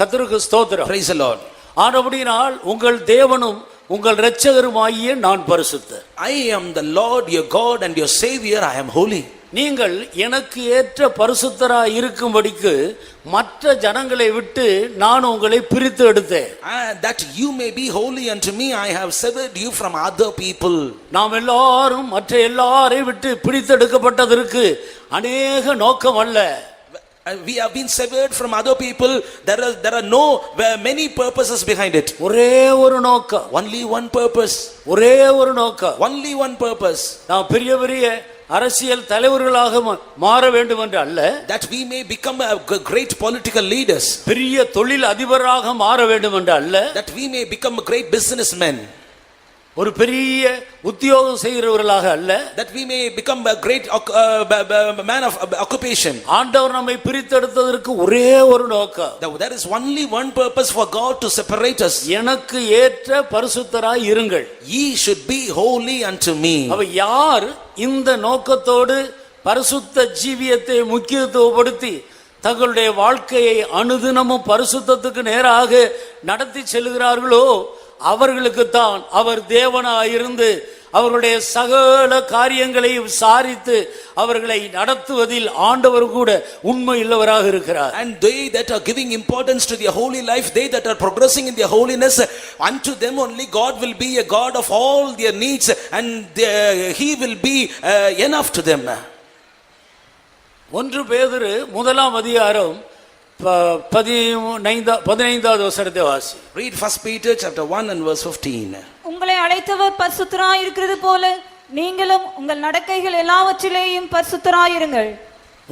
கர்த்தருக்கு ஸ்தோத்திரம். Praise the Lord. ஆனபடியினால் உங்கள் தேவனும் உங்கள் இரட்சகருமாகிய நான் பரிசுத்தர். I am the Lord your God and your Savior. I am holy. நீங்கள் எனக்கு ஏற்ற பரிசுத்தராய் இருக்கும்படிக்கு மற்ற ஜனங்களை விட்டு நான் உங்களை பிரித்து எடுத்தேன். That you may be holy unto me, I have severed you from other people. நாம் எல்லாரும் மற்ற எல்லாரையும் விட்டு பிரித்து எடுக்கப்பட்டதற்கு அநேக நோக்கம் அல்ல. We have been severed from other people. There are no many purposes behind it. ஒரே ஒரு நோக்கம். Only one purpose. ஒரே ஒரு நோக்கம். Only one purpose. நாம் பெரிய பெரிய அரசியல் தலைவர்களாக மாற வேண்டும் என்று அல்ல. That we may become great political leaders. பெரிய தொழில் அதிபராக மாற வேண்டும் என்று அல்ல. That we may become great businessmen. ஒரு பெரிய உத்தியோகம் செய்கிறவர்களாக அல்ல. That we may become a great man of occupation. ஆண்டவர் நம்மை பிரித்தெடுத்ததற்கு ஒரே ஒரு நோக்கம். There is only one purpose for God to separate us. எனக்கு ஏற்ற பரிசுத்தராய் இருங்கள். Ye should be holy unto me. அப்ப யார் இந்த நோக்கத்தோடு பரிசுத்த ஜீவியத்தை முக்கியத்துவப்படுத்தி தங்களுடைய வாழ்க்கையை அனுதினமும் பரிசுத்தத்துக்கு நேராக நடத்தி செல்கிறார்களோ அவர்களுக்குத்தான் அவர் தேவனாயிருந்து அவர்களுடைய சகல காரியங்களையும் விசாரித்து அவர்களை நடத்துவதில் ஆண்டவர் கூட உண்மை உள்ளவராக இருக்கிறார். And they that are giving importance to their holy life, they that are progressing in their holiness, unto them only God will be a God of all their needs, and he will be enough to them. 1 பேதுரு முதலாம் அதிகாரம் 15வது வசனத்தை வாசி. Read 1 Peter chapter 1 and verse 15. உங்களை அழைத்தவர் பரிசுத்தராய் இருக்கிறது போல நீங்களும் உங்கள் நடக்கைகள் எல்லாவற்றிலேயும் பரிசுத்தராய் இருங்கள்.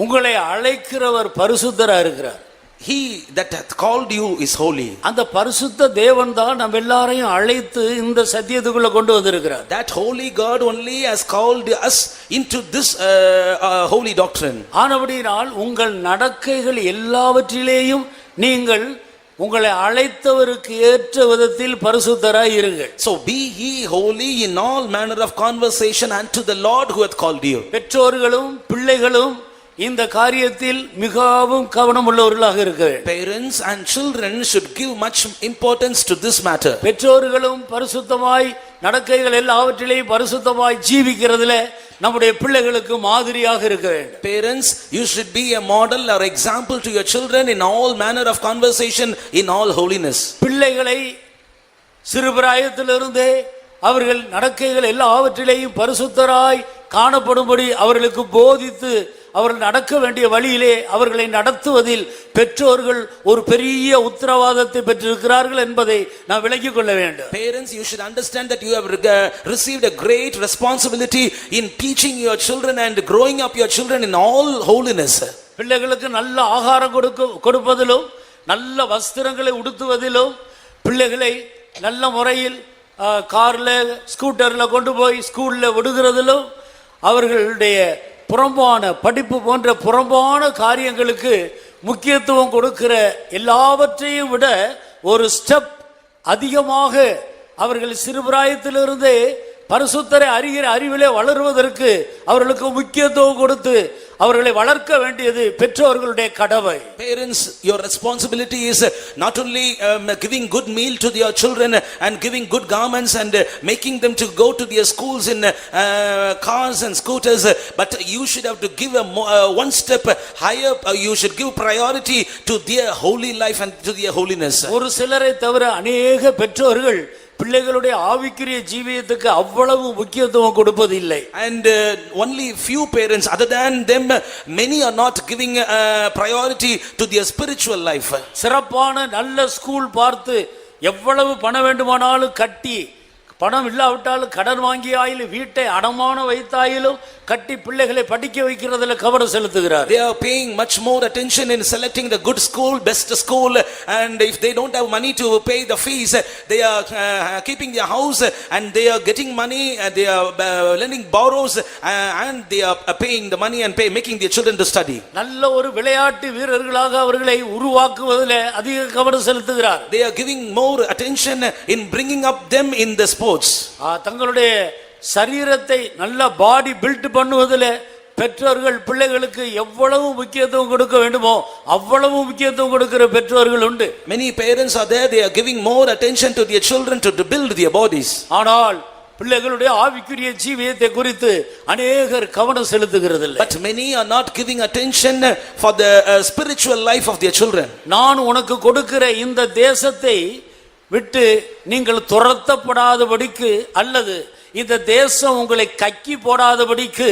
உங்களை அழைக்கிறவர் பரிசுத்தராய் இருக்கிறார். He that hath called you is holy. அந்த பரிசுத்த தேவன் தான் நம்ம எல்லாரையும் அழைத்து இந்த சத்தியத்துக்குள்ள கொண்டு வந்திருக்கிறார். That holy God only has called us into this holy doctrine. ஆனபடியால் உங்கள் நடக்கைகள் எல்லாவற்றிலேயும் நீங்கள் உங்களை அழைத்தவருக்கு ஏற்ற விதத்தில் பரிசுத்தராய் இருங்கள். So be ye holy in all manner of conversation unto the Lord who hath called you. பெற்றோர்களும் பிள்ளைகளும் இந்த காரியத்தில் மிகவும் கவனம் உள்ளவர்களாக இருக்க வேண்டும். Parents and children should give much importance to this matter. பெற்றோர்களும் பரிசுத்தமாய் நடக்கைகள் எல்லாவற்றிலேயும் பரிசுத்தமாய் ஜீவிக்கிறதுல நம்முடைய பிள்ளைகளுக்கு மாதிரியாக இருக்க வேண்டும். Parents, you should be a model or example to your children in all manner of conversation, in all holiness. பிள்ளைகளை சிறுபிராயத்திலிருந்தே அவர்கள் நடக்கைகள் எல்லாவற்றிலேயும் பரிசுத்தராய் காணப்படும்படி அவர்களுக்கு போதித்து அவர்கள் நடக்க வேண்டிய வழியிலே அவர்களை நடத்துவதில் பெற்றோர்கள் ஒரு பெரிய உத்தரவாதத்தை பெற்றிருக்கிறார்கள் என்பதை நாம் விளங்கிக் கொள்ள வேண்டும். Parents, you should understand that you have received a great responsibility in teaching your children and growing up your children in all holiness. பிள்ளைகளுக்கு நல்ல ஆகாரம் கொடுப்பதிலும் நல்ல வஸ்திரங்களை உடுத்துவதிலும் பிள்ளைகளை நல்ல முறையில் கார்ல ஸ்கூட்டர்ல கொண்டு போய் ஸ்கூல்ல விடுகிறதிலும் அவர்களுடைய புறம்பான படிப்பு போன்ற புறம்பான காரியங்களுக்கு முக்கியத்துவம் கொடுக்கிற எல்லாவற்றையும் விட ஒரு ஸ்டெப் அதிகமாக அவர்கள் சிறுபிராயத்திலிருந்தே பரிசுத்தரை அறிகிற அறிவிலே வளருவதற்கு அவர்களுக்கு முக்கியத்துவம் கொடுத்து அவர்களை வளர்க்க வேண்டியது பெற்றோர்களுடைய கடமை. Parents, your responsibility is not only giving good meal to their children and giving good garments and making them to go to their schools in cars and scooters, but you should have to give one step higher. You should give priority to their holy life and to their holiness. ஒரு சிலரை தவிர अनेक பெற்றோர்கள் பிள்ளைகளுடைய ஆவிக்குரிய ஜீவியத்துக்கு அவ்வளவு முக்கியத்துவம் கொடுப்பதில்லை. And only few parents, other than them, many are not giving priority to their spiritual life. சிறப்பான நல்ல ஸ்கூல் பார்த்து எவ்வளவு பணம் வேண்டுமானாலும் கட்டி, பணம் இல்லாவிட்டாலும் கடன் வாங்கியாயிலும் வீட்டை அடமான வைத்தாயிலும் கட்டி பிள்ளைகளை படிக்க வைக்கிறதுல கவனம் செலுத்துகிறார். They are paying much more attention in selecting the good school, best school, and if they don't have money to pay the fees, they are keeping their house and they are getting money, they are lending borrows, and they are paying the money and making their children to study. நல்ல ஒரு விளையாட்டு வீரர்களாக அவர்களை உருவாக்குவதில் அதிக கவனம் செலுத்துகிறார். They are giving more attention in bringing up them in the sports. தங்களுடைய சரீரத்தை நல்ல பாடி பில்ட் பண்ணுவதில் பெற்றோர்கள் பிள்ளைகளுக்கு எவ்வளவு முக்கியத்துவம் கொடுக்க வேண்டுமோ அவ்வளவு முக்கியத்துவம் கொடுக்கிற பெற்றோர்கள் உண்டு. Many parents are there, they are giving more attention to their children to build their bodies. ஆனால் பிள்ளைகளுடைய ஆவிக்குரிய ஜீவியத்தை குறித்து அநேகர் கவனம் செலுத்துகிறதில்லை. But many are not giving attention for the spiritual life of their children. நான் உனக்கு கொடுக்கிற இந்த தேசத்தை விட்டு நீங்கள் துரத்தப்படாதபடிக்கு அல்லது இந்த தேசம் உங்களை கக்கி போடாதபடிக்கு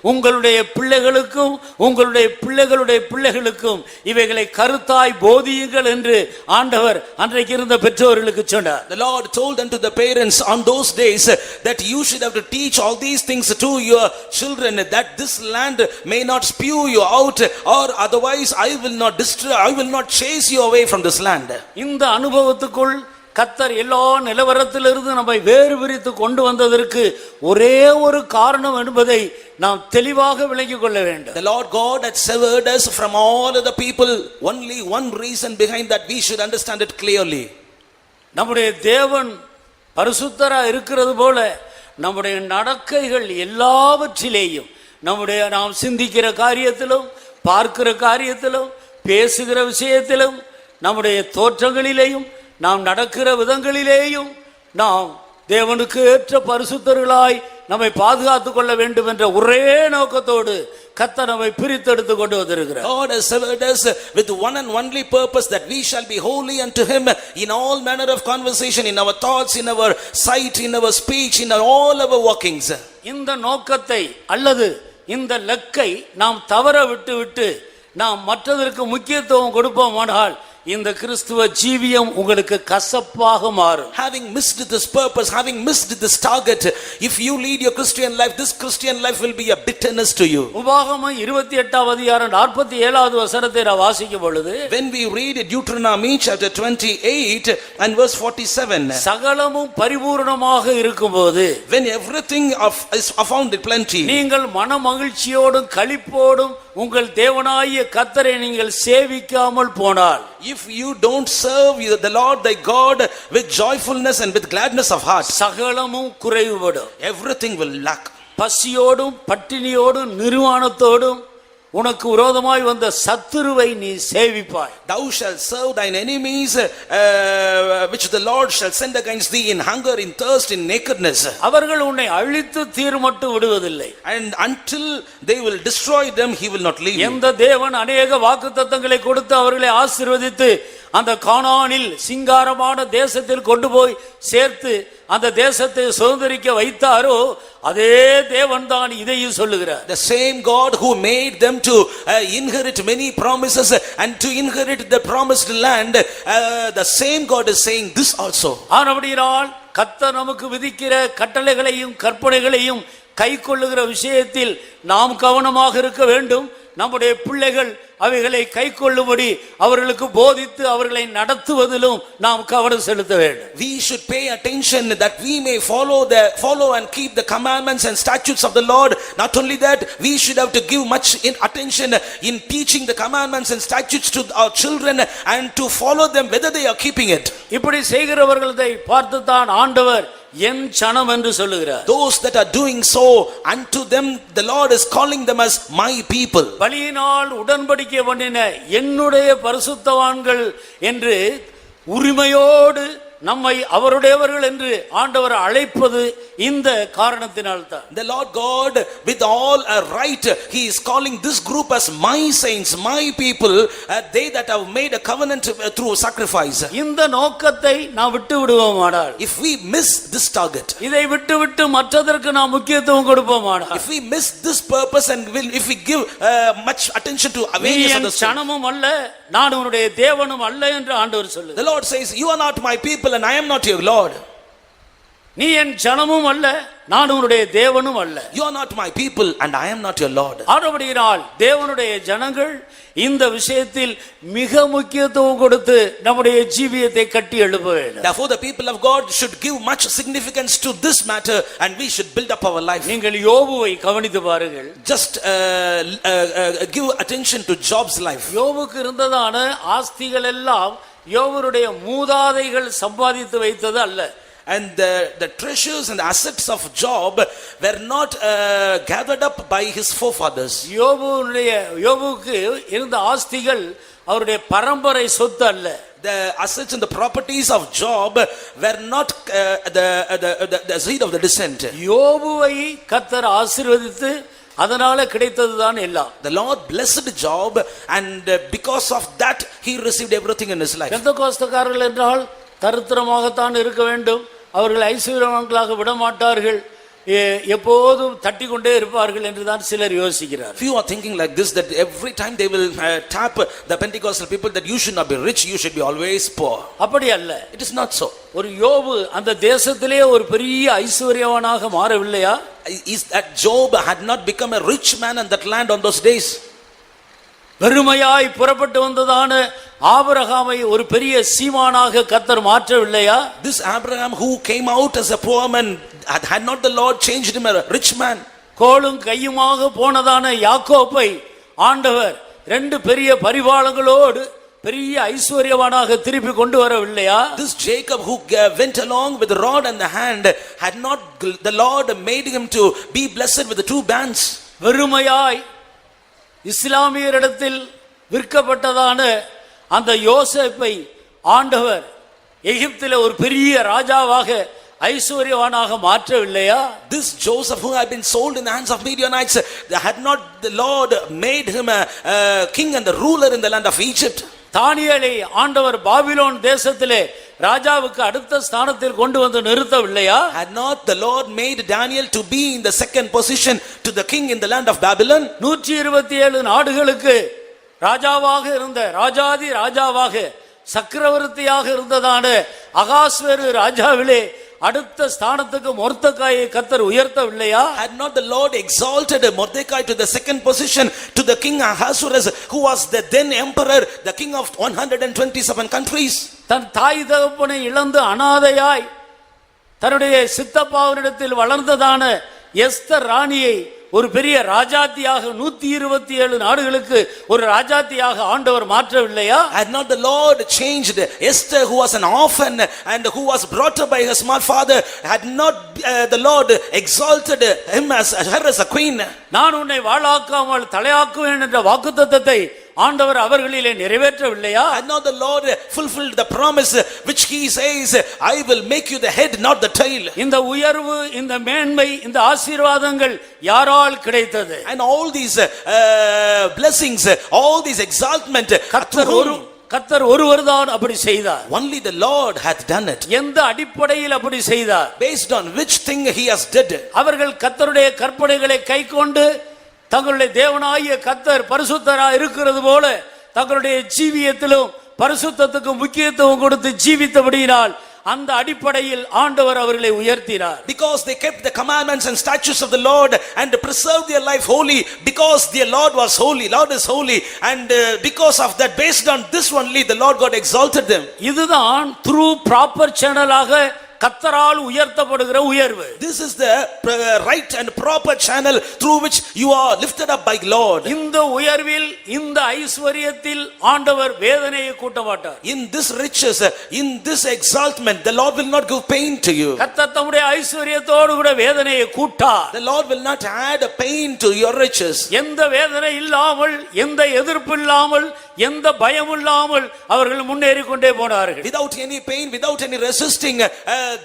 உங்களுடைய பிள்ளைகளுக்கும் உங்களுடைய பிள்ளைகளுடைய பிள்ளைகளுக்கும் இவைகளை கருத்தாய் போதியுங்கள் என்று ஆண்டவர் அன்றைக்கு இருந்த பெற்றோர்களுக்கு சொன்னார். The Lord told unto the parents on those days that you should have to teach all these things to your children, that this land may not spew you out, or otherwise I will not destroy, I will not chase you away from this land. இந்த அனுபவத்துக்குள் கர்த்தர் எல்லா நிலவரத்திலிருந்து நம்மை வேறு பிரித்து கொண்டு வந்ததற்கு ஒரே ஒரு காரணம் என்பதை நாம் தெளிவாக விளங்கிக் கொள்ள வேண்டும். The Lord God had severed us from all other people. Only one reason behind that, we should understand it clearly. நம்முடைய தேவன் பரிசுத்தரா இருக்கிறது போல நம்முடைய நடக்கைகள் எல்லாவற்றிலேயும் நாம் சிந்திக்கிற காரியத்திலும் பார்க்கிற காரியத்திலும் பேசுகிற விஷயத்திலும் நம்முடைய தோற்றங்களிலேயும் நாம் நடக்கிற விதங்களிலேயும் நாம் தேவனுக்கு ஏற்ற பரிசுத்தர்களாய் நம்மை பாதுகாத்துக் கொள்ள வேண்டும் என்ற ஒரே நோக்கத்தோடு கர்த்தர் நம்மை பிரித்தெடுத்து கொண்டு வந்திருக்கிறார். God has severed us with one and only purpose, that we shall be holy unto him in all manner of conversation, in our thoughts, in our sight, in our speech, in all our walkings. இந்த நோக்கத்தை அல்லது இந்த லக்கை நாம் தவற விட்டு நாம் மற்றதற்கு முக்கியத்துவம் கொடுப்போமானால் இந்த கிறிஸ்துவ ஜீவியம் உங்களுக்கு கசப்பாக மாறும். Having missed this purpose, having missed this target, if you lead your Christian life, this Christian life will be a bitterness to you. உபாகமம் 28வது அதிகாரம் 47வது வசனத்தை நான் வாசிக்கும் பொழுது, when we read Deuteronomy chapter 28 and verse 47, சகலமும் பரிபூரணமாக இருக்கும்போது, when everything is found in plenty, நீங்கள் மனமகிழ்ச்சியோடும் களிப்போடும் உங்கள் தேவனாகிய கர்த்தரை நீங்கள் சேவிக்காமல் போனால், if you don't serve the Lord thy God with joyfulness and with gladness of heart, சகலமும் குறைவுபடும். everything will lack. பசியோடும் பட்டினியோடும் நிர்வாணத்தோடும் உனக்கு விரோதமாய் வந்த சத்துருவை நீ சேவிப்பாய். Thou shalt serve thine enemies, which the Lord shall send against thee in hunger, in thirst, in nakedness. அவர்கள் உன்னை அழித்து தீர்மட்டு விடுவதில்லை. And until they will destroy them, he will not leave you. எந்த தேவன் அநேக வாக்குத்தத்தங்களை கொடுத்து அவர்களை ஆசீர்வதித்து அந்த கானானில் சிங்காரமான தேசத்தில் கொண்டு போய் சேர்த்து அந்த தேசத்தை சுதந்தரிக்க வைத்தாரோ அதே தேவன் தான் இதையும் சொல்லுகிறார். The same God who made them to inherit many promises and to inherit the promised land, the same God is saying this also. ஆனபடியால் கர்த்தர் நமக்கு விதிக்கிற கட்டளைகளையும் கற்பனைகளையும் கைக்கொள்ளுகிற விஷயத்தில் நாம் கவனமாக இருக்க வேண்டும். நம்முடைய பிள்ளைகள் அவைகளை கைக்கொள்ளும்படி அவர்களுக்கு போதித்து அவர்களை நடத்துவதிலும் நாம் கவனம் செலுத்த வேண்டும். We should pay attention that we may follow and keep the commandments and statutes of the Lord. Not only that, we should have to give much attention in teaching the commandments and statutes to our children and to follow them whether they are keeping it. இப்படி செய்கிறவர்களை பார்த்து தான் ஆண்டவர் என் சனம் என்று சொல்லுகிறார். Those that are doing so, unto them the Lord is calling them as my people. பலியினால் உடன்படிக்கை பண்ணின என்னுடைய பரிசுத்தவான்கள் என்று உரிமையோடு நம்மை அவருடையவர்கள் என்று ஆண்டவர் அழைப்பது இந்த காரணத்தினால் தான். The Lord God with all a right, he is calling this group as my saints, my people, they that have made a covenant through sacrifice. இந்த நோக்கத்தை நாம் விட்டு விடுவோமானால், if we miss this target, இதை விட்டு மற்றதற்கு நாம் முக்கியத்துவம் கொடுப்போமானால், if we miss this purpose and if we give much attention to various other things, சனமும் அல்ல நான் உன்னுடைய தேவனும் அல்ல என்று ஆண்டவர் சொல்லுகிறார். the Lord says, you are not my people and I am not your Lord. நீ என் ஜனமும் அல்ல நான் உன்னுடைய தேவனும் அல்ல. You are not my people and I am not your Lord. ஆனபடியால் தேவனுடைய ஜனங்கள் இந்த விஷயத்தில் மிக முக்கியத்துவம் கொடுத்து நம்முடைய ஜீவியத்தை கட்டி எழுப்ப வேண்டும். Therefore the people of God should give much significance to this matter and we should build up our life. நீங்கள் யோபுவை கவனித்து பாருங்கள். Just give attention to Job's life. யோபுக்கு இருந்ததான ஆஸ்திகள் எல்லாம் யோபுடைய மூதாதைகள் சம்பாதித்து வைத்தது அல்ல. and the treasures and the assets of Job were not gathered up by his forefathers. யோபுக்கு இருந்த ஆஸ்திகள் அவருடைய பரம்பரை சொத்து அல்ல. The assets and the properties of Job were not the seed of the descent. யோபுவை கர்த்தர் ஆசீர்வதித்து அதனால கிடைத்ததுதான் எல்லாம். The Lord blessed Job and because of that he received everything in his life. பெந்தெகோஸ்தேக்காரர்கள் என்றால் தரித்திரமாகத்தான் இருக்க வேண்டும், அவர்கள் ஐஸ்வர்யவான்களாக விட மாட்டார்கள், எப்போதும் தட்டிக்கொண்டே இருப்பார்கள் என்றுதான் சிலர் யோசிக்கிறார். Few are thinking like this, that every time they will tap the Pentecostal people that you should not be rich, you should be always poor. அப்படி அல்ல. It is not so. ஒரு யோபு அந்த தேசத்திலே ஒரு பெரிய ஐஸ்வர்யவானாக மாறவில்லையா? Is that Job had not become a rich man in that land on those days? வெறுமையாய் புறப்பட்டு வந்ததான ஆபிரகாமை ஒரு பெரிய சீமானாக கர்த்தர் மாற்றவில்லையா? This Abraham who came out as a poor man, had not the Lord changed him a rich man? கோலும் கையுமாக போனதான யாக்கோபை ஆண்டவர் ரெண்டு பெரிய பரிவாளங்களோடு பெரிய ஐஸ்வர்யவானாக திருப்பி கொண்டு வரவில்லையா? This Jacob who went along with the rod and the hand, had not the Lord made him to be blessed with the two bands? வெறுமையாய் இஸ்லாமியரிடத்தில் விற்கப்பட்டதான அந்த யோசேப்பை ஆண்டவர் எகிப்திலே ஒரு பெரிய ராஜாவாக ஐஸ்வர்யவானாக மாற்றவில்லையா? This Joseph who had been sold in the hands of Midianites, had not the Lord made him a king and the ruler in the land of Egypt? தானியேலை ஆண்டவர் Babylon தேசத்திலே ராஜாவுக்கு அடுத்த ஸ்தானத்தில் கொண்டு வந்து நிறுத்தவில்லையா? Had not the Lord made Daniel to be in the second position to the king in the land of Babylon? 127 நாடுகளுக்கு ராஜாவாக இருந்த ராஜாதி ராஜாவாக சக்கரவர்த்தியாக இருந்ததான அகாஸ்வேரு ராஜாவிலே அடுத்த ஸ்தானத்துக்கு மொர்தெகாயை கர்த்தர் உயர்த்தவில்லையா? Had not the Lord exalted Mordecai to the second position to the king Ahasuerus, who was the then emperor, the king of 127 countries? தன் தாய் தகப்பனை இழந்து அனாதையாய் தன்னுடைய சித்தப்பாவினிடத்தில் வளர்ந்ததான எஸ்தர் ராணியை ஒரு பெரிய ராஜாத்தியாக 127 நாடுகளுக்கு ஒரு ராஜாத்தியாக ஆண்டவர் மாற்றவில்லையா? Had not the Lord changed Esther, who was an orphan and who was brought up by her small father, had not the Lord exalted her as a queen? நான் உன்னை வாளாக்காமல் தலையாக்குவேன் என்ற வாக்குத்தத்தத்தை ஆண்டவர் அவர்களிலே நிறைவேற்றவில்லையா? Had not the Lord fulfilled the promise which he says, I will make you the head not the tail? இந்த உயர்வு, இந்த மேன்மை, இந்த ஆசீர்வாதங்கள் யாரால் கிடைத்தது? And all these blessings, all these exaltment, கர்த்தர் ஒருவர்தான் அப்படி செய்தார். only the Lord hath done it. எந்த அடிப்படையில் அப்படி செய்தார்? Based on which thing he has did? அவர்கள் கர்த்தருடைய கற்பனைகளை கைக்கொண்டு தங்களுடைய தேவனாகிய கர்த்தர் பரிசுத்தராய் இருக்கிறது போல தங்களுடைய ஜீவியத்திலும் பரிசுத்தத்துக்கு முக்கியத்துவம் கொடுத்து ஜீவித்தபடியினால் அந்த அடிப்படையில் ஆண்டவர் அவர்களை உயர்த்தினார். Because they kept the commandments and statutes of the Lord and preserved their life holy, because their Lord was holy, Lord is holy, and because of that, based on this only, the Lord God exalted them. இதுதான் through proper channel-ஆக கர்த்தரால் உயர்த்தப்படுகிற உயர்வு. This is the right and proper channel through which you are lifted up by Lord. இந்த உயர்வில், இந்த ஐஸ்வரியத்தில் ஆண்டவர் வேதனையை கூட்ட மாட்டார். In this riches, in this exaltment, the Lord will not give pain to you. கர்த்தர் தம்முடைய ஐஸ்வரியத்தோடு கூட வேதனையை கூட்டார். The Lord will not add a pain to your riches. எந்த வேதனை இல்லாமல், எந்த எதிர்ப்பு இல்லாமல், எந்த பயம் இல்லாமல் அவர்கள் முன்னேறி கொண்டே போனார்கள். Without any pain, without any resisting,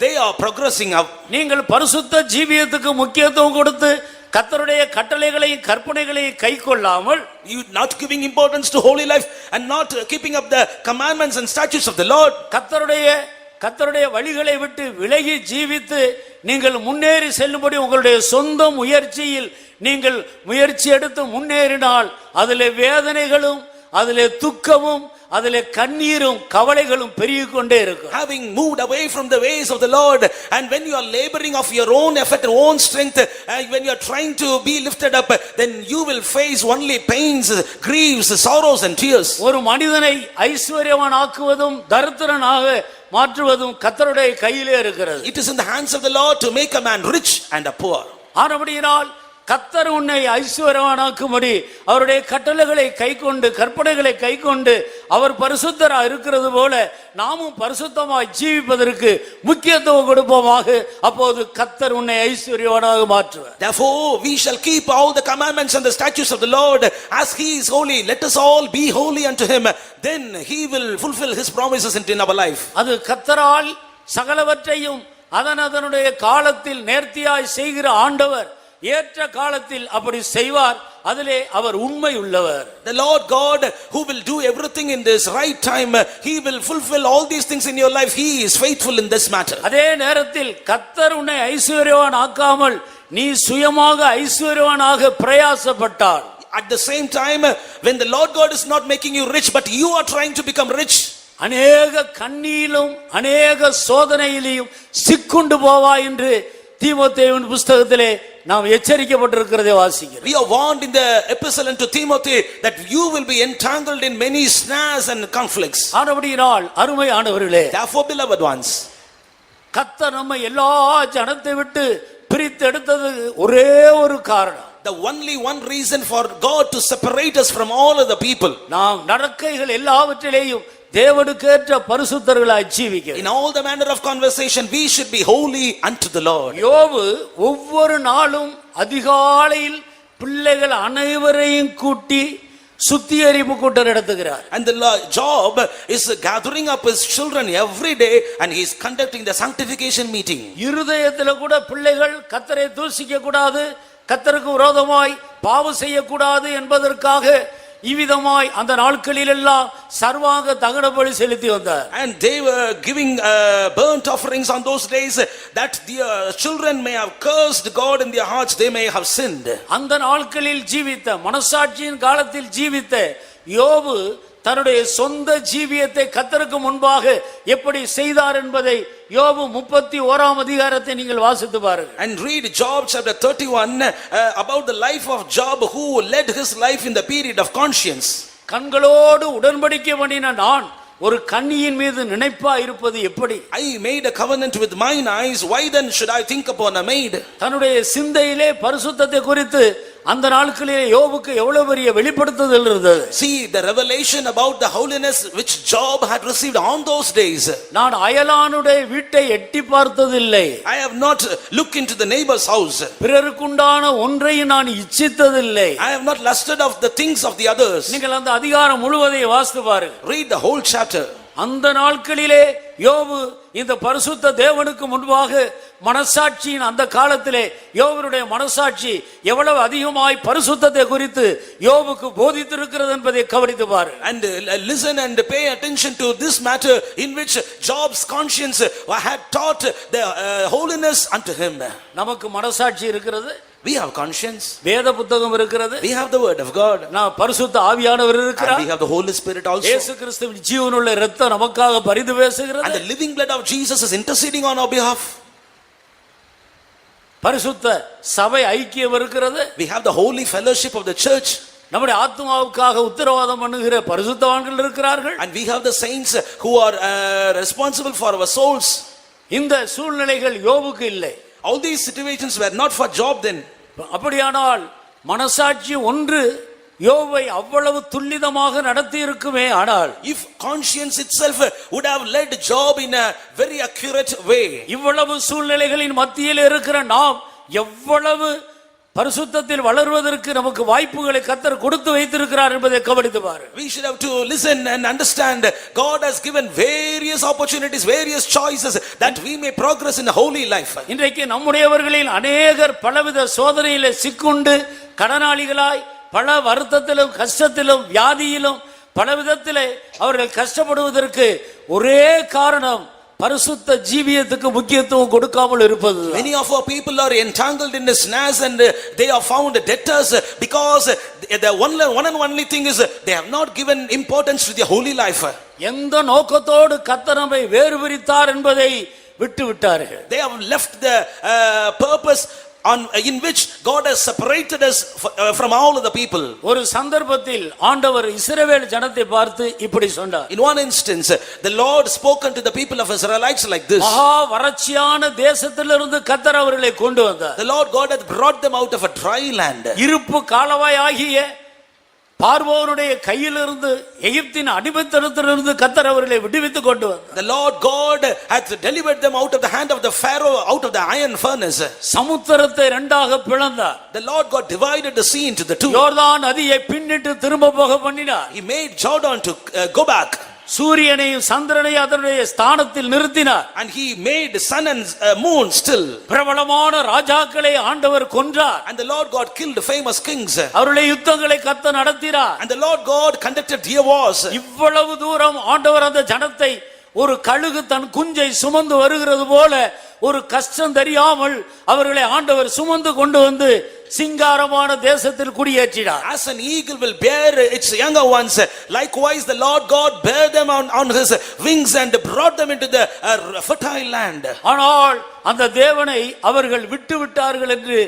they are progressing up. நீங்கள் பரிசுத்த ஜீவியத்துக்கு முக்கியத்துவம் கொடுத்து கர்த்தருடைய கட்டளைகளையும் கற்பனைகளையும் கைக்கொள்ளாமல், you not giving importance to holy life and not keeping up the commandments and statutes of the Lord, கர்த்தருடைய வழிகளை விட்டு விலகி ஜீவித்து நீங்கள் முன்னேறி செல்லும்படி உங்களுடைய சொந்த முயற்சியில் நீங்கள் முயற்சி எடுத்து முன்னேறினால் அதிலே வேதனைகளும், அதிலே துக்கமும், அதிலே கண்ணீரும் கவலைகளும் பெருகிக் கொண்டே இருக்கும். Having moved away from the ways of the Lord, and when you are laboring of your own effort, your own strength, when you are trying to be lifted up, then you will face only pains, griefs, sorrows and tears. ஒரு மனிதனை ஐஸ்வர்யவான் ஆக்குவதும் தரித்திரனாக மாற்றுவதும் கர்த்தருடைய கையிலே இருக்கிறது. It is in the hands of the Lord to make a man rich and a poor. ஆனபடியினால் கர்த்தர் உன்னை ஐஸ்வர்யவானாக்கும்படி அவருடைய கட்டளைகளை கைக்கொண்டு கற்பனைகளை கைக்கொண்டு அவர் பரிசுத்தரா இருக்கிறது போல நாமும் பரிசுத்தமாய் ஜீவிப்பதற்கு முக்கியத்துவம் கொடுப்போமாக. அப்போது கர்த்தர் உன்னை ஐஸ்வர்யவானாக மாற்றுவார். Therefore we shall keep all the commandments and the statutes of the Lord as he is holy. Let us all be holy unto him. Then he will fulfill his promises in our life. அது கர்த்தரால் சகலவற்றையும் அதனுடைய காலத்தில் நேர்த்தியாய் செய்கிற ஆண்டவர் ஏற்ற காலத்தில் அப்படி செய்வார். அதிலே அவர் உண்மை உள்ளவர். The Lord God who will do everything in this right time, he will fulfill all these things in your life. He is faithful in this matter. அதே நேரத்தில் கர்த்தர் உன்னை ஐஸ்வர்யவான் ஆக்காமல் நீ சுயமாக ஐஸ்வர்யவானாக பிரயாசப்பட்டால், At the same time, when the Lord God is not making you rich but you are trying to become rich, அநேக கண்ணியிலும் அநேக சோதனையிலும் சிக்குண்டு போவா என்று தீமோத்தேயுவின் புஸ்தகத்திலே நாம் எச்சரிக்கப்பட்டிருக்கிறதை வாசிக்கிறோம். we are warned in the epistle unto Timothy that you will be entangled in many snares and conflicts. ஆனபடியினால் அருமையானவர்களே, Therefore, beloved ones, கர்த்தர் நம்மை எல்லா ஜனத்தை விட்டு பிரித்து எடுத்தது ஒரே ஒரு காரணம். the only one reason for God to separate us from all other people, நாம் நடக்கைகள் எல்லாவற்றிலேயும் தேவனுக்கேற்ற பரிசுத்தர்களாய் ஜீவிக்க, in all the manner of conversation we should be holy unto the Lord. யோபு ஒவ்வொரு நாளும் அதிகாலையில் பிள்ளைகள் அனைவரையும் கூட்டி சுத்திகரிப்பு கூட்டம் நடத்துகிறார். And the Job is gathering up his children every day and he is conducting the sanctification meeting. இருதயத்தில் கூட பிள்ளைகள் கர்த்தரை தூஷிக்க கூடாது, கர்த்தருக்கு விரோதமாய் பாவம் செய்யக்கூடாது என்பதற்காக இவ்விதமாய் அந்த நாட்களில் எல்லாம் சர்வாங்க தகன பலி செலுத்தி வந்தார். And they were giving burnt offerings on those days that the children may have cursed God in their hearts, they may have sinned. அந்த நாட்களில் ஜீவித்த மனசாட்சியின் காலத்தில் ஜீவித்த யோபு தன்னுடைய சொந்த ஜீவியத்தை கர்த்தருக்கு முன்பாக எப்படி செய்தார் என்பதை யோபு 31ஆம் அதிகாரத்தை நீங்கள் வாசித்து பாருங்கள். And read Job chapter 31 about the life of Job who led his life in the period of conscience. கண்களோடு உடன்படிக்கை பண்ணின நான் ஒரு கன்னியின் மீது நினைப்பா இருப்பது எப்படி? I made a covenant with mine eyes, why then should I think upon a maid? தன்னுடைய சிந்தையிலே பரிசுத்தத்தை குறித்து அந்த நாட்களிலே யோபுக்கு எவ்வளவு பெரிய வெளிப்படுத்துதல் இருந்தது. See the revelation about the holiness which Job had received on those days. நான் அயலானுடைய வீட்டை எட்டி பார்த்ததில்லை, I have not looked into the neighbor's house. பிறருக்குண்டான ஒன்றையும் நான் இச்சித்ததில்லை. I have not lusted of the things of the others. நீங்கள் அந்த அதிகாரம் முழுவதையும் வாசித்து பாருங்கள். Read the whole chapter. அந்த நாட்களிலே யோபு இந்த பரிசுத்த தேவனுக்கு முன்பாக மனசாட்சியின் அந்த காலத்திலே யோபுடைய மனசாட்சி எவ்வளவு அதிகமாய் பரிசுத்தத்தை குறித்து யோபுக்கு போதித்திருக்கிறது என்பதை கவனித்து பாருங்கள். And listen and pay attention to this matter in which Job's conscience had taught the holiness unto him. நமக்கு மனசாட்சி இருக்கிறது, we have conscience, வேத புத்தகம் இருக்கிறது, we have the word of God, நான் பரிசுத்த ஆவியானவர் and இருக்கிறார், we have the Holy Spirit also, இயேசு கிறிஸ்துவின் ஜீவனுள்ள இரத்தம் நமக்காக பரிந்து பேசுகிறது, and the living blood of Jesus is interceding on our behalf. பரிசுத்த சபை ஐக்கியம் இருக்கிறது, we have the holy fellowship of the church, நம்முடைய ஆத்துமாவுக்காக உத்தரவாதம் பண்ணுகிற பரிசுத்தவான்கள் இருக்கிறார்கள், and we have the saints who are responsible for our souls. இந்த சூழ்நிலைகள் யோபுக்கு இல்லை. All these situations were not for Job then. அப்படியானால் மனசாட்சி ஒன்று யோபை அவ்வளவு துல்லிதமாக நடத்தி இருக்குமே, ஆனால் if conscience itself would have led Job in a very accurate way, இவ்வளவு சூழ்நிலைகளின் மத்தியில் இருக்கிற நாம் எவ்வளவு பரிசுத்தத்தில் வளர்வதற்கு நமக்கு வாய்ப்புகளை கர்த்தர் கொடுத்து வைத்திருக்கிறார் என்பதை கவனித்து பாரு. we should have to listen and understand God has given various opportunities, various choices that we may progress in a holy life. இன்றைக்கு நம்முடையவர்களில் அநேகர் பலவித சோதனையிலே சிக்குண்டு கடனாளிகளாய் பல வருத்தத்திலும் கஷ்டத்திலும் வியாதியிலும் பலவிதத்திலே அவர்கள் கஷ்டப்படுவதற்கு ஒரே காரணம் பரிசுத்த ஜீவியத்துக்கு முக்கியத்துவம் கொடுக்காமல் இருப்பது. Many of our people are entangled in the snares and they are found debtors because the one and only thing is they have not given importance to their holy life. எந்த நோக்கத்தோடு கர்த்தர் நம்மை வேறு பிரித்தார் என்பதை விட்டு விட்டார்கள். They have left the purpose in which God has separated us from all of the people. ஒரு சந்தர்ப்பத்தில் ஆண்டவர் இஸ்ரவேல் ஜனத்தை பார்த்து இப்படி சொன்னார். In one instance, the Lord spoke unto the people of Israelites like this. மகா வறட்சியான தேசத்திலிருந்து கர்த்தர் அவர்களை கொண்டு வந்தார். The Lord God hath brought them out of a dry land. இருப்பு காலவாய் ஆகிய பார்வோனுடைய கையிலிருந்து எகிப்தின் அடிமைத்தனத்திலிருந்து கர்த்தர் அவர்களை விடுவித்துக் கொண்டு வந்தார். The Lord God hath delivered them out of the hand of the Pharaoh, out of the iron furnace. சமுத்திரத்தை இரண்டாக பிளந்தார். The Lord God divided the sea into the two. யோர்தான் நதியை பின்னிட்டு திரும்ப போக பண்ணினார். He made Jordan to go back. சூரியனையும் சந்திரனையும் அதனுடைய ஸ்தானத்தில் நிறுத்தினார். And he made sun and moon still. பிரபலமான ராஜாக்களை ஆண்டவர் கொன்றார். And the Lord God killed famous kings. அவருடைய யுத்தங்களை கர்த்தர் நடத்தினார். And the Lord God conducted dear wars. இவ்வளவு தூரம் ஆண்டவர் அந்த ஜனத்தை ஒரு கழுகு தன் குஞ்சை சுமந்து வருகிறது போல ஒரு கஷ்டம் தெரியாமல் அவர்களை ஆண்டவர் சுமந்து கொண்டு வந்து சிங்காரமான தேசத்தில் குடியேற்றினார். As an eagle will bear its younger ones, likewise the Lord God bare them on his wings and brought them into the fertile land. ஆனால் அந்த தேவனை அவர்கள் விட்டு விட்டார்கள் என்று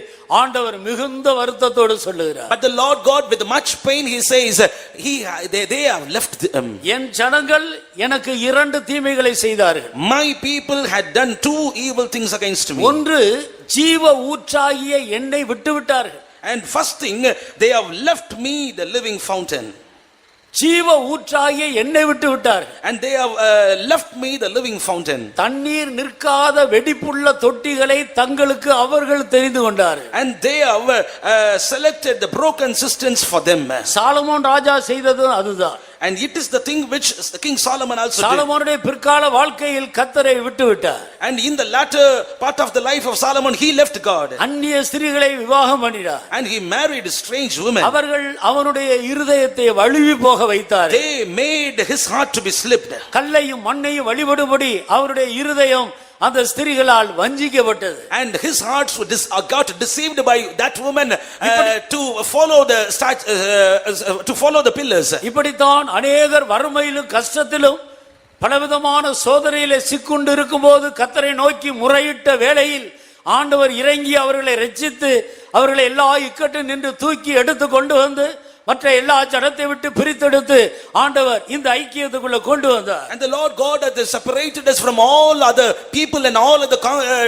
ஆண்டவர் மிகுந்த வருத்தத்தோடு சொல்லுகிறார். But the Lord God with much pain he says, they have left them. என் ஜனங்கள் எனக்கு இரண்டு தீமைகளை செய்தார்கள். My people had done two evil things against me. ஒன்று ஜீவ ஊற்றாகிய என்னை விட்டு விட்டார்கள். And first thing, they have left me the living fountain. ஜீவ ஊற்றாகிய என்னை விட்டு விட்டார்கள். And they have left me the living fountain. தண்ணீர் நிற்காத வெடிப்புள்ள தொட்டிகளை தங்களுக்கு அவர்கள் தெரிந்து கொண்டார்கள். And they have selected the broken cisterns for them. சாலமோன் ராஜா செய்தது அதுதான். And it is the thing which King Solomon also did. சாலமோனுடைய பிற்கால வாழ்க்கையில் கர்த்தரை விட்டு விட்டார். And in the latter part of the life of Solomon, he left God. அந்நிய ஸ்திரீகளை விவாகம் பண்ணினார். And he married strange women. அவர்கள் அவனுடைய இருதயத்தை வழுவி போக வைத்தார். They made his heart to be slipped. கல்லையும் மண்ணையும் வழிபடும்படி அவருடைய இருதயம் அந்த ஸ்திரீகளால் வஞ்சிக்கப்பட்டது. And his heart got deceived by that woman to follow the pillars. இப்படித்தான் அநேகர் வறுமையிலும் கஷ்டத்திலும் பலவிதமான சோதனையிலே சிக்குண்டு இருக்கும்போது கர்த்தரை நோக்கி முறையிட்ட வேளையில் ஆண்டவர் இறங்கி அவர்களை ரட்சித்து அவர்களை எல்லா இக்கட்டு நின்று தூக்கி எடுத்து கொண்டு வந்து மற்ற எல்லா ஜனத்தை விட்டு பிரித்தெடுத்து ஆண்டவர் இந்த ஐக்கியத்துக்குள்ள கொண்டு வந்தார். And the Lord God hath separated us from all other people and all other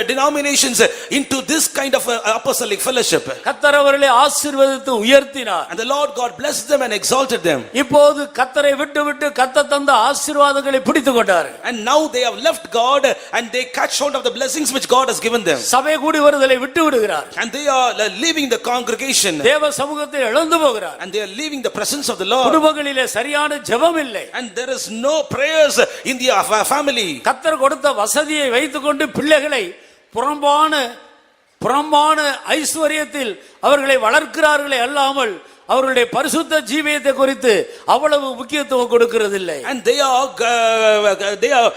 denominations into this kind of apostolic fellowship. கர்த்தர் அவர்களை ஆசீர்வதித்து உயர்த்தினார். And the Lord God blessed them and exalted them. இப்போது கர்த்தரை விட்டு கர்த்தர் தந்த ஆசீர்வாதங்களை பிடித்துக் கொண்டார்கள். And now they have left God and they catch hold of the blessings which God has given them. சபை கூடி வருதலை விட்டு விடுகிறார். And they are leaving the congregation. தேவ சமூகத்தை இழந்து போகிறார். And they are leaving the presence of the Lord. குடும்பங்களிலே சரியான ஜெபம் இல்லை. And there is no prayers in the family. கர்த்தர் கொடுத்த வசதியை வைத்துக்கொண்டு பிள்ளைகளை புறம்பான ஐஸ்வரியத்தில் அவர்களை வளர்க்கிறார்களே அல்லாமல் அவர்களுடைய பரிசுத்த ஜீவியத்தை குறித்து அவ்வளவு முக்கியத்துவம் கொடுக்கிறதில்லை. And they are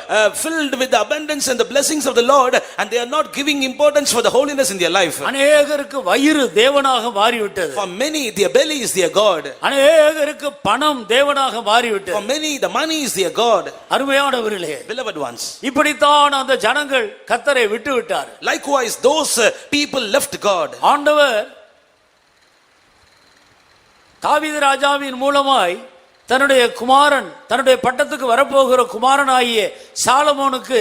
filled with the abundance and the blessings of the Lord and they are not giving importance for the holiness in their life. அநேகருக்கு வயிறு தேவனாக மாறிவிட்டது. For many their belly is their god. அநேகருக்கு பணம் தேவனாக மாறிவிட்டது. For many the money is their god. அருமையானவர்களே, Beloved ones, இப்படித்தான் அந்த ஜனங்கள் கர்த்தரை விட்டு விட்டார். likewise those people left God. ஆண்டவர் தாவீது ராஜாவின் மூலமாய் தன்னுடைய பட்டத்துக்கு வரப்போகிற குமாரனாகிய சாலமோனுக்கு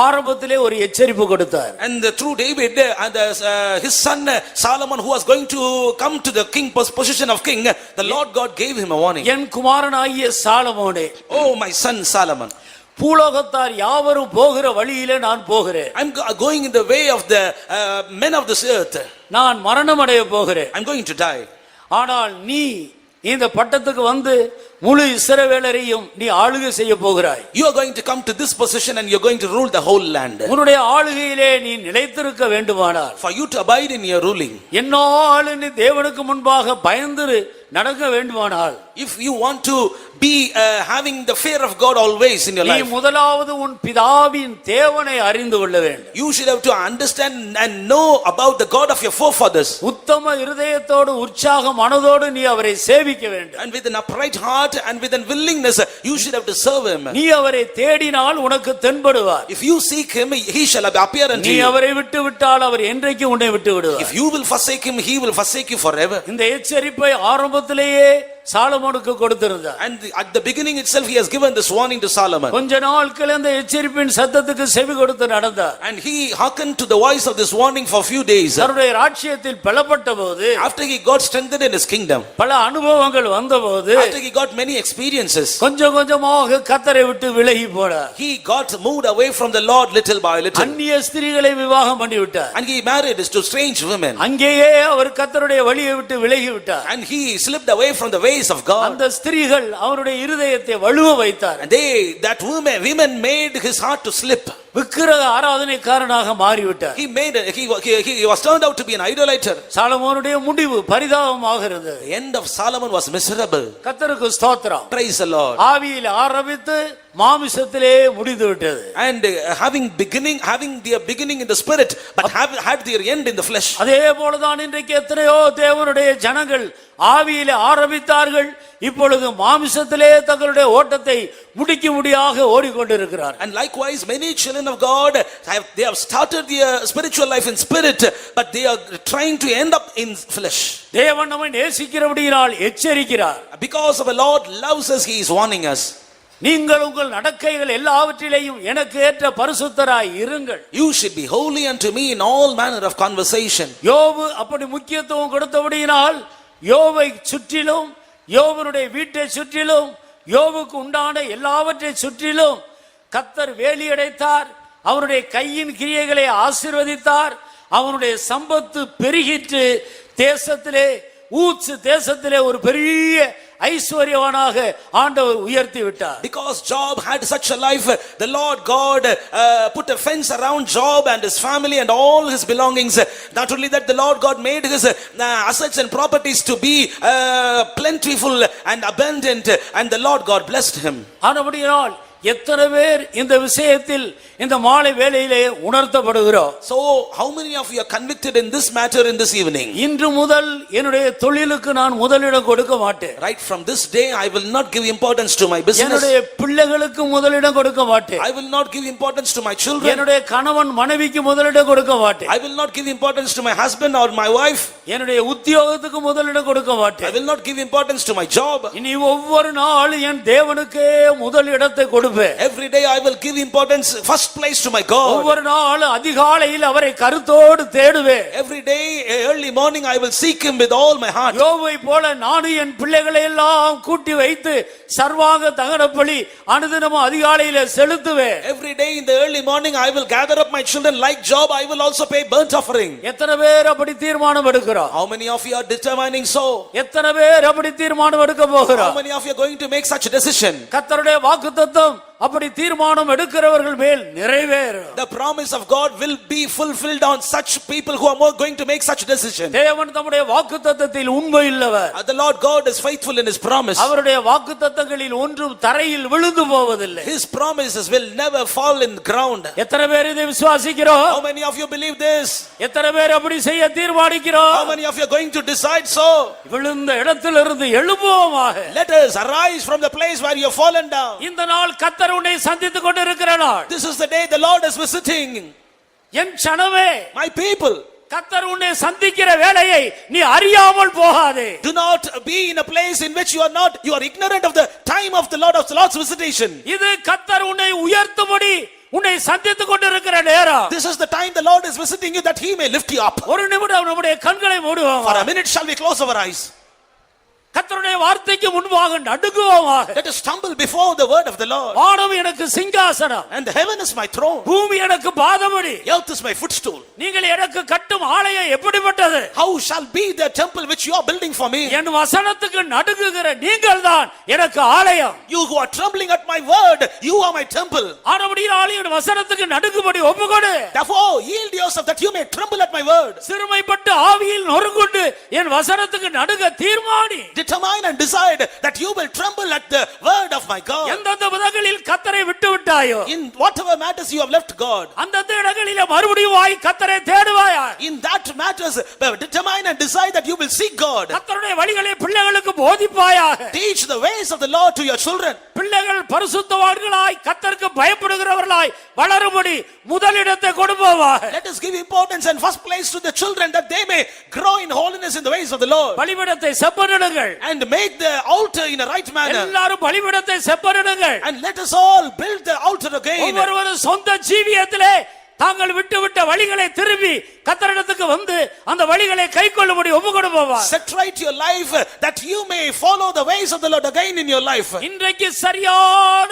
ஆரம்பத்திலே ஒரு எச்சரிப்பு கொடுத்தார். And through David and his son Solomon who was going to come to the king position of king, the Lord God gave him a warning. என் குமாரனாகிய சாலமோனே, Oh my son Solomon, பூலோகத்தார் யாவரும் போகிற வழியிலே நான் போகிறேன். I'm going in the way of the men of this earth. நான் மரணம் அடைய போகிறேன். I'm going to die. ஆனால் நீ இந்த பட்டத்துக்கு வந்து முழு இஸ்ரவேலரையும் நீ ஆளுகை செய்ய போகிறாய். You are going to come to this position and you are going to rule the whole land. உன்னுடைய ஆளுகையிலே நீ நிலைத்திருக்க வேண்டுமானால், For you to abide in your ruling, என்னாலும் நீ தேவனுக்கு முன்பாக பயந்து நடக்க வேண்டுமானால், if you want to be having the fear of God always in your நீ life, முதலாவது உன் பிதாவின் தேவனை அறிந்து கொள்ள வேண்டும். you should have to understand and know about the God of your forefathers. உத்தம இருதயத்தோடு உற்சாக மனதோடு நீ அவரை சேவிக்க வேண்டும். And with an upright heart heart and with a willingness, you should have to serve him. நீ அவரை தேடினால் உனக்கு தென்படுவார். If you seek him, he shall appear unto நீ you. அவரை விட்டு விட்டால் அவர் என்றைக்கும் உன்னை விட்டு விடுவார். If you will forsake him, he will forsake you forever. இந்த எச்சரிப்பை ஆரம்பத்திலேயே சாலமோனுக்கு கொடுத்திருந்தார். And at the beginning itself, he has given this warning to Solomon. கொஞ்ச நாட்கள் அந்த எச்சரிப்பின் சத்தத்துக்கு செவி கொடுத்து நடந்தார். And he hearkened to the voice of this warning for a few days. தன்னுடைய ராஜ்யத்தில் பலப்பட்ட போது, After he got strengthened in his kingdom, பல அனுபவங்கள் வந்தபோது, after he got many experiences, கொஞ்சம் கொஞ்சமாக கர்த்தரை விட்டு விலகி போனார். he got moved away from the Lord little by little. அந்நிய ஸ்திரீகளை விவாகம் பண்ணி விட்டார். And he married to strange women. அங்கேயே அவர் கர்த்தருடைய வழியை விட்டு விலகி விட்டார். And he slipped away from the ways of God. அந்த ஸ்திரீகள் அவருடைய இருதயத்தை வலுவ வைத்தார். And that women made his heart to slip. விக்கிரக ஆராதனைக்காரனாக மாறிவிட்டார். He was turned out to be an idolater. சாலமோனுடைய முடிவு பரிதாபமாக இருந்தது. The end of Solomon was miserable. கர்த்தருக்கு ஸ்தோத்திரம். Praise the Lord. ஆவியில் ஆரம்பித்து மாமிசத்திலே முடிந்து விட்டது. And having their beginning in the spirit, but had their end in the flesh. அதே போலதான் இன்றைக்கு எத்தனையோ தேவனுடைய ஜனங்கள் ஆவியிலே ஆரம்பித்தார்கள், இப்பொழுது மாமிசத்திலே தங்களுடைய ஓட்டத்தை முடிக்கும்படியாக ஓடிக்கொண்டிருக்கிறார். And likewise many children of God they have started their spiritual life in spirit, but they are trying to end up in flesh. தேவன் நம்மை நேசிக்கிறபடியால் எச்சரிக்கிறார். Because our Lord loves us, he is warning us. நீங்கள் உங்கள் நடக்கைகள் எல்லாவற்றிலேயும் எனக்கு ஏற்ற பரிசுத்தராய் இருங்கள். You should be holy unto me in all manner of conversation. யோபு அப்படி முக்கியத்துவம் கொடுத்தபடியினால் யோபை சுற்றிலும், யோபனுடைய வீட்டை சுற்றிலும், யோபுக்கு உண்டான எல்லாவற்றை சுற்றிலும் கர்த்தர் வேலியடைத்தார். அவருடைய கையின் கிரியைகளை ஆசீர்வதித்தார். அவனுடைய சம்பத்து பெருகிற்று. தேசத்திலே ஊத்ஸ் தேசத்திலே ஒரு பெரிய ஐஸ்வர்யவானாக ஆண்டவர் உயர்த்தி விட்டார். Because Job had such a life, the Lord God put a fence around Job and his family and all his belongings. Not only that, the Lord God made his assets and properties to be plentiful and abundant, and the Lord God blessed him. ஆனபடியால் எத்தனை பேர் இந்த விஷயத்தில் இந்த மாலை வேளையிலே உணர்த்தப்படுகிறோம்? So how many of you are convicted in this matter in this evening? இன்று முதல் என்னுடைய தொழிலுக்கு நான் முதலிடம் கொடுக்க மாட்டேன். Right from this day I will not give importance to my business. என்னுடைய பிள்ளைகளுக்கு முதலிடம் கொடுக்க மாட்டேன். I will not give importance to my children. என்னுடைய கணவன் மனைவிக்கு முதலிடம் கொடுக்க மாட்டேன். I will not give importance to my husband or my wife. என்னுடைய உத்தியோகத்துக்கு முதலிடம் கொடுக்க மாட்டேன். I will not give importance to my job. இனி ஒவ்வொரு நாளும் என் தேவனுக்கே முதலிடத்தை கொடுப்பேன். Every day I will give importance, first place to my God. ஒவ்வொரு நாளும் அதிகாலையில் அவரை கருத்தோடு தேடுவேன். Every day early morning I will seek him with all my heart. யோபை போல நானும் என் பிள்ளைகளை எல்லாம் கூட்டி வைத்து சர்வாங்க தகனபலி அனுதினமும் அதிகாலையிலே செலுத்துவேன். Every day in the early morning I will gather up my children like Job. I will also pay burnt offering. எத்தனை பேர் அப்படி தீர்மானம் எடுக்கிறோம்? How many of you are determining so? எத்தனை பேர் அப்படி தீர்மானம் எடுக்க போகிறோம்? How many of you are going to make such a decision? கர்த்தருடைய வாக்குத்தத்தம் அப்படி தீர்மானம் எடுக்கிறவர்கள் மேல் நிறைவேறும். The promise of God will be fulfilled on such people who are more going to make such decision. தேவன் தம்முடைய வாக்குத்தத்தத்தில் உண்மையுள்ளவர். The Lord God is faithful in his promise. அவருடைய வாக்குத்தத்தங்களில் ஒன்றும் தரையில் விழுந்து போவதில்லை. His promises will never fall in ground. எத்தனை பேர் இதை விசுவாசிக்கிறோம்? How many of you believe this? எத்தனை பேர் அப்படி செய்ய தீர்மானிக்கிறோம்? How many of you are going to decide so? விழுந்த இடத்திலிருந்து எழும்புவோமாக. Let us arise from the place where you have fallen down. இந்த நாள் கர்த்தர் உன்னை சந்தித்துக் கொண்டிருக்கிற நாள். This is the day the Lord is visiting. N சனமே, My people, கர்த்தர் உன்னை சந்திக்கிற வேளையை நீ அறியாமல் போகாதே. do not be in a place in which you are ignorant of the time of the Lord's visitation. இது கர்த்தர் உன்னை உயர்த்தும்படி உன்னை சந்தித்துக் கொண்டிருக்கிற நேரம். This is the time the Lord is visiting you that he may lift you up. ஒரு நிமிடம் நம்முடைய கண்களை மூடுவோம். For a minute shall we close our eyes. கர்த்தருடைய வார்த்தைக்கு முன்பாக நடுங்குவோமாக. Let us stumble before the word of the Lord. வானம் எனக்கு சிங்காசனம், And the heaven is my throne. பூமி எனக்கு பாதபடி. Earth is my footstool. நீங்கள் எனக்கு கட்டும் ஆலயம் எப்படிப்பட்டது? How shall be the temple which you are building for me? என் வசனத்துக்கு நடுங்குகிற நீங்கள்தான் எனக்கு ஆலயம். You who are trembling at my word, you are my temple. ஆனபடியால் என் வசனத்துக்கு நடுங்கும்படி ஒப்புக்கொடு. Therefore yield yourself that you may tremble at my word. சிறுமைப்பட்டு ஆவியில் நொறுங்குண்டு என் வசனத்துக்கு நடுங்க தீர்மானி. determine and decide that you will tremble at the word of my God. எந்தெந்த விதங்களில் கர்த்தரை விட்டு விட்டாயோ In whatever matters you have left God, அந்தந்த இடங்களிலே மறுபடியும் வாய் கர்த்தரை தேடுவாயா. in that matters determine and decide that you will seek God. கர்த்தருடைய வழிகளை பிள்ளைகளுக்கு போதிப்பாயாக. Teach the ways of the Lord to your children. பிள்ளைகள் பரிசுத்தவான்களாய் கர்த்தருக்கு பயப்படுகிறவர்களாய் வளரும்படி முதலிடத்தை கொடுப்போமாக. Let us give importance and first place to the children that they may grow in holiness in the ways of the Lord. பலிபீடத்தை செப்பனிடுங்கள். And make the altar in a right manner. எல்லாரும் பலிபீடத்தை செப்பனிடுங்கள். And let us all build the altar again. ஒவ்வொருவரும் சொந்த ஜீவியத்திலே தாங்கள் விட்டு வழிகளை திரும்பி கர்த்தரிடத்துக்கு வந்து அந்த வழிகளை கைக்கொள்ளும்படி ஒப்புக்கொடுப்போமா. Set right your life that you may follow the ways of the Lord again in your life. இன்றைக்கு சரியான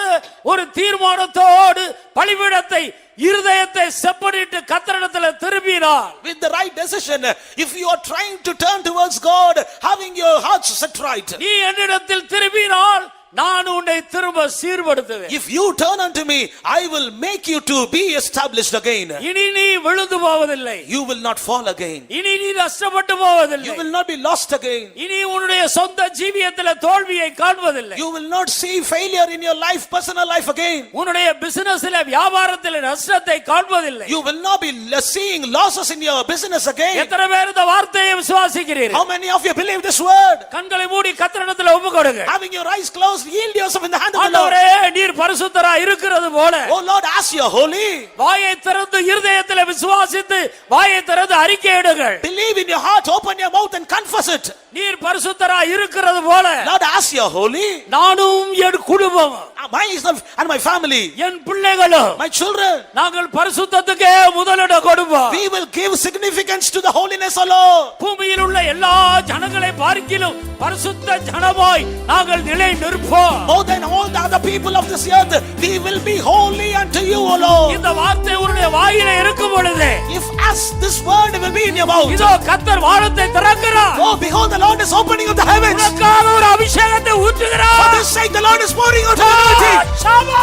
ஒரு தீர்மானத்தோடு பலிபீடத்தை இருதயத்தை செப்பனிட்டு கர்த்தரிடத்தில் திரும்பினார். With the right decision, if you are trying to turn towards God, having your hearts set right. நீ என்னிடத்தில் திரும்பினால் நான் உன்னை திரும்ப சீர்படுத்துவேன். If you turn unto me, I will make you to be established again. இனி நீ விழுந்து போவதில்லை. You will not fall again. இனி நீ நஷ்டப்பட்டு போவதில்லை. You will not be lost again. இனி உன்னுடைய சொந்த ஜீவியத்தில் தோல்வியை காண்பதில்லை. You will not see failure in your life, personal life again. உன்னுடைய பிசினஸில் வியாபாரத்தில் நஷ்டத்தை காண்பதில்லை. You will not be seeing losses in your business again. எத்தனை பேர் இந்த வார்த்தையை விசுவாசிக்கிறீர்கள்? How many of you believe this word? கண்களை மூடி கர்த்தரிடத்தில் ஒப்புக்கொடுங்க. Having your eyes closed, yield yourself in the hand of the Lord. ஆண்டவரே நீர் பரிசுத்தராய் இருக்கிறது போல Oh Lord, as you are holy, வாயை திறந்து இருதயத்தில் விசுவாசித்து வாயை திறந்து அறிக்கையிடுங்கள். believe in your heart, open your mouth and confess it. நீர் பரிசுத்தராய் இருக்கிறது போல Lord, as you are holy, நானும் என் குடும்பம் myself and my family, என் பிள்ளைகளும் my children, நாங்கள் பரிசுத்தத்துக்கே முதலிடம் கொடுப்போம். we will give significance to the holiness of Lord. பூமியில் உள்ள எல்லா ஜனங்களை பார்க்கிலும் பரிசுத்த ஜனமாய் நாங்கள் நிலை நிற்போம். More than all the other people of this earth, we will be holy unto you, O Lord. இந்த வார்த்தை உன்னுடைய வாயிலே இருக்கும் பொழுது If as this word will be in your mouth, இதோ கர்த்தர் வானத்தை திறக்கிறார். oh behold, the Lord is opening up the heavens. உனக்காக ஒரு அபிஷேகத்தை ஊற்றுகிறார். For this sake the Lord is pouring out anointing. ஷாபா.